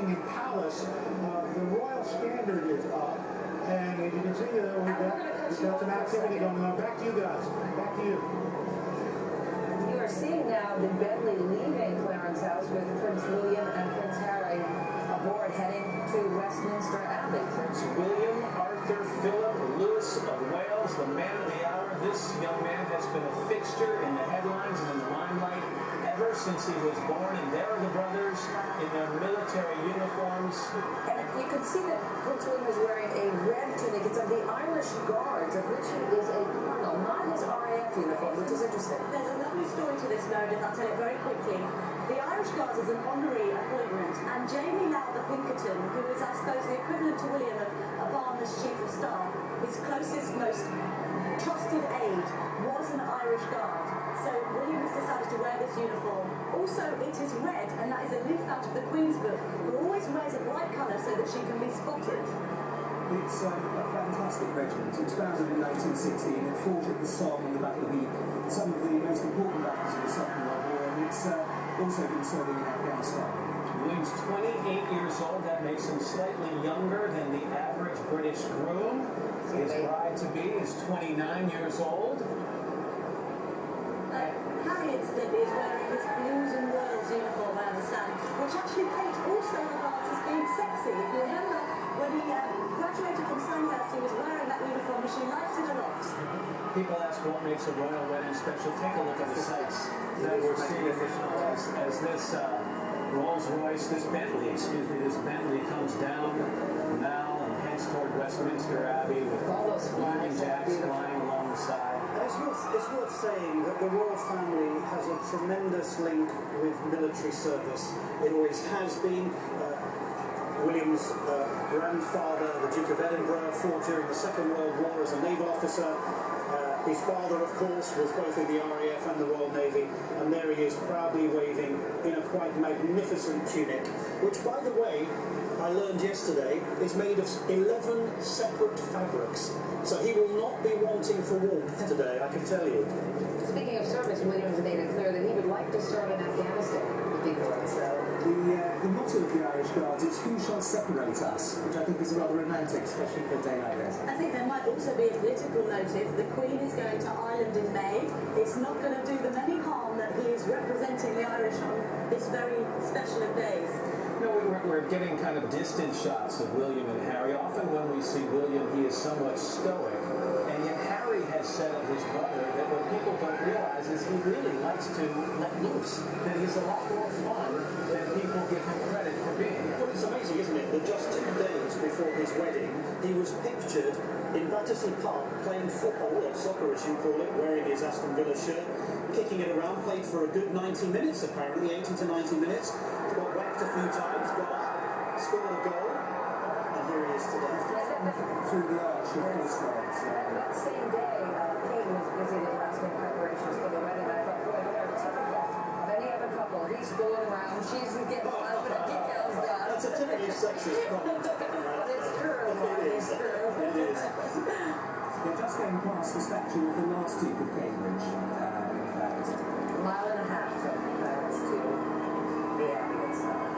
Buckingham Palace, the royal standard is up. And as you can see, we've got some activity going on. Back to you guys. Back to you. You are seeing now the Bentley leaving Clarence House with Prince William and Prince Harry aboard heading to Westminster Abbey. Prince William Arthur Philip Lewis of Wales, the man of the hour. This young man has been a fixture in the headlines and in the limelight ever since he was born. And there are the brothers in their military uniforms. And you can see that Prince William is wearing a red tunic. It's of the Irish Guards, of which he is a colonel, not his RAF uniform, which is interesting. There's a lovely story to this, Meredith. I'll tell it very quickly. The Irish Guards is an honorary appointment, and Jamie Lowther Pinkerton, who is, I suppose, the equivalent to William of Obama's chief of staff, his closest, most trusted aide, was an Irish Guard. So William has decided to wear this uniform. Also, it is red, and that is a leaf out of the Queen's book, who always wears a bright colour so that she can be spotted. It's a fantastic regiment. It was founded in 1916. It fought at the Somme and the Battle of Ypres, some of the most important battles of the Second World War, and it's also been serving in Afghanistan. William's 28 years old. That makes him slightly younger than the average British groom. His bride-to-be is 29 years old. Harry instead is wearing his Blues and Royals uniform, I understand, which actually Kate also regards as being sexy. If you remember, when he graduated from Sandhurst, he was wearing that uniform and she liked it a lot. People ask what makes a royal wedding special. Take a look at the sights that we're seeing as this Rolls-Royce, this Bentley comes down now and heads toward Westminster Abbey with all those Union flags Jacks flying along the side. And it's worth saying that the royal family has a tremendous link with military service. It always has been. William's grandfather, the Duke of Edinburgh, fought during the Second World War as a naval officer. His father, of course, was both in the RAF and the Royal Navy, and there he is proudly waving in a quite magnificent tunic, which, by the way, I learned yesterday, is made of 11 separate fabrics. So he will not be wanting for warmth today, I can tell you. Speaking of service, Williams made it clear that he would like to serve in Afghanistan if he could. So The motto of the Irish Guards is "Who shall separate us?", which I think is rather romantic, especially for a day like this. I think there might also be a political motive. The Queen is going to Ireland in May. It's not going to do them any harm that he is representing the Irish on this very special of days. No, we're getting kind of distant shots of William and Harry. Often when we see William, he is somewhat stoic. And yet Harry has said of his brother that what people don't realize is he really likes to let loose. That he's a lot more fun than people give him credit for being. Well, it's amazing, isn't it, that just 2 days before his wedding, he was pictured in Battersea Park playing football, or soccer as you call it, wearing his Aston Villa shirt, kicking it around, played for a good 90 minutes apparently, 80 to 90 minutes, got whacked a few times, got up, scored a goal, and here he is today. Through the arch of his words. that same day, Kate was busy with last-minute preparations for the wedding. I thought, boy, they are typical of any other couple. He's fooling around, she's getting a lot of the details done. That's a typically sexist comment. But it's true. It's true. It is. They're just going past the statue of the last Duke of Cambridge, in fact. A mile and a half from Clarence to the Abbey itself.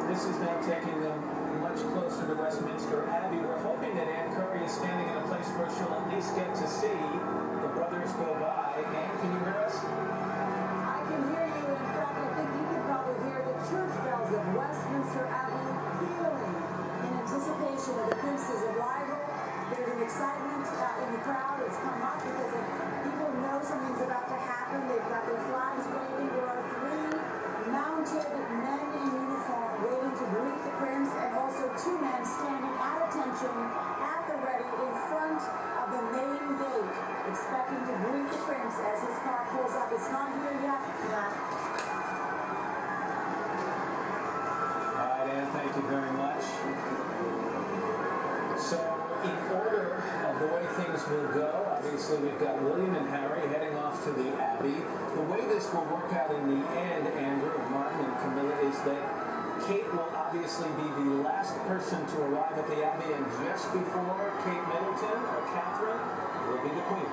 This is now taking them much closer to Westminster Abbey. We're hoping that Ann Curry is standing in a place where she'll at least get to see the brothers go by. Ann, can you hear us? I can hear you. In fact, I think you can probably hear the church bells of Westminster Abbey pealing in anticipation of the prince's arrival. There's an excitement in the crowd. It's come up because people know something's about to happen. They've got their flags waving. There are 3 mounted men in uniform waiting to greet the prince, and also 2 men standing at attention at the ready in front of the main gate, expecting to greet the prince as his car pulls up. It's not here yet, Matt. All right, Ann, thank you very much. So, in order of the way things will go, obviously we've got William and Harry heading off to the Abbey. The way this will work out in the end, Andrew, Martin, and Camilla, is that Kate will obviously be the last person to arrive at the Abbey, and just before Kate Middleton or Catherine will be the Queen.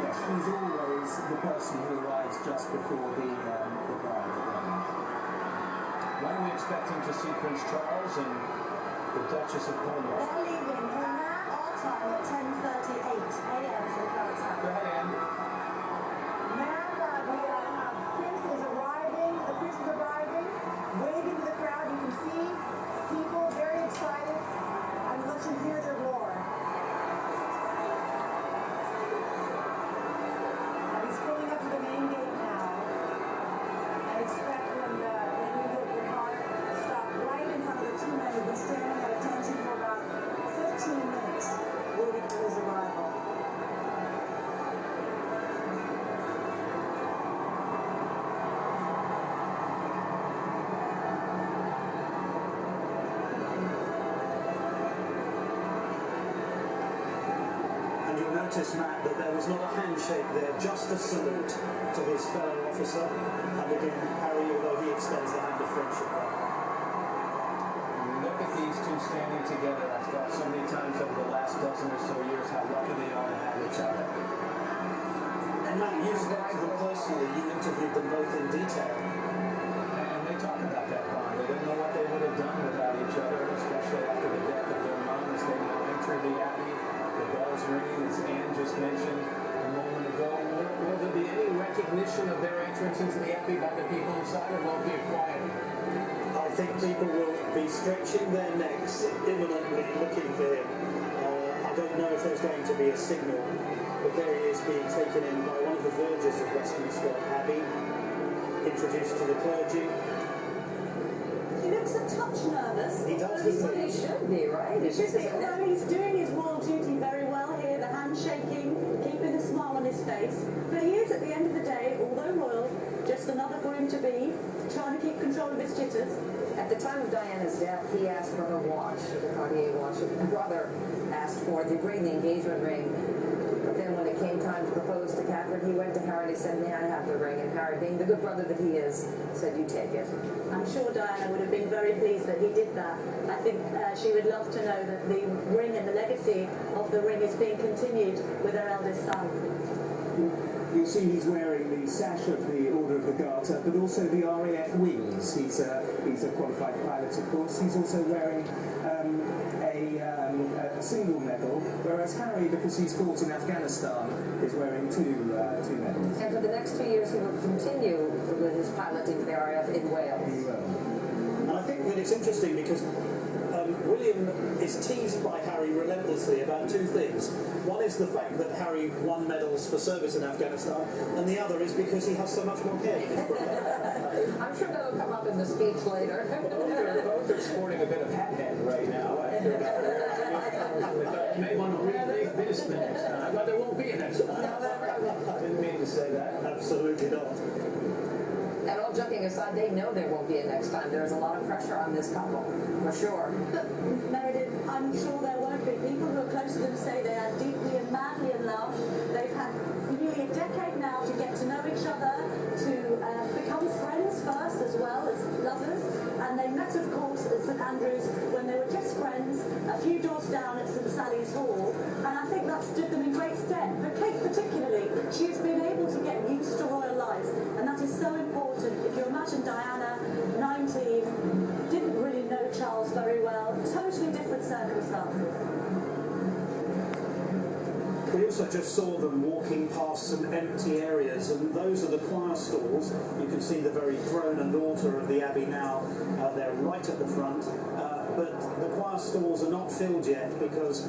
Yes, she's always the person who arrives just before the bride. when are we expecting to see Prince Charles and the Duchess of Cornwall? They're leaving in our time at 10:38 a.m. from Paris. Go ahead, Anne. Prince is arriving. The Prince is arriving, waving to the crowd. You can see people very excited. And let you hear their roar. And he's pulling up to the main gate now. I expect when we look, the car stop right in front of the two men who've been standing at attention for about 15 minutes, waiting for his arrival. Notice, Matt, that there was not a handshake there, just a salute to his fellow officer. And again, Harry, although he extends the hand of friendship. Look at these two standing together. I've thought so many times over the last dozen or so years how lucky they are to have each other. And Matt, you spoke to them personally. You interviewed them both in detail. And they talk about that bond. They don't know what they would have done without each other, especially after the death of their mom as they now enter the Abbey. The bells ringing, as Anne just mentioned a moment ago. Will there be any recognition of their entrance into the Abbey by the people inside, or will it be a quiet? I think people will be stretching their necks imminently looking for him. I don't know if there's going to be a signal, but there he is being taken in by one of the vergers of Westminster Abbey, introduced to the clergy. He looks a touch nervous. He does, Well, doesn't he should be, right? He should be, although he's doing his royal duty very well here, the handshaking, keeping a smile on his face. But he is, at the end of the day, although royal, just another groom-to-be, trying to keep control of his jitters. At the time of Diana's death, he asked for her watch, the Cartier watch. His brother asked for it to bring the engagement ring. But then when it came time to propose to Catherine, he went to Harry and he said, "May I have the ring?" And Harry, being the good brother that he is, said, "You take it." I'm sure Diana would have been very pleased that he did that. I think she would love to know that the ring and the legacy of the ring is being continued with her eldest son. You'll see he's wearing the sash of the Order of the Garter, but also the RAF wings. He's a qualified pilot, of course. He's also wearing a single medal, whereas Harry, because he's fought in Afghanistan, is wearing two medals. And for the next 2 years, he will continue with his piloting for the RAF in Wales. He will. And I think that it's interesting because William is teased by Harry relentlessly about two things. One is the fact that Harry won medals for service in Afghanistan, and the other is because he has so much more hair than his brother. I'm sure that'll come up in the speech later. Both are sporting a bit of hat head right now. You may want to rethink this the next time, but there won't be a next time. Didn't mean to say that. Absolutely not. And all joking aside, they know there won't be a next time. There's a lot of pressure on this couple, for sure. But Meredith, I'm sure there won't be. People who are close to them say they are deeply and madly in love. They've had nearly a decade now to get to know each other, to become friends first as well as lovers. And they met, of course, at St Andrews when they were just friends, a few doors down at St Sally's Hall. And I think that stood them in great stead. For Kate particularly, she has been able to get used to royal life. And that is so important. If you imagine Diana, 19, didn't really know Charles very well, totally different circumstances. We also just saw them walking past some empty areas, and those are the choir stalls. You can see the very throne and altar of the Abbey now. They're right at the front. But the choir stalls are not filled yet because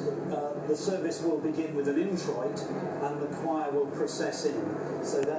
the service will begin with an introit and the choir will process in. So that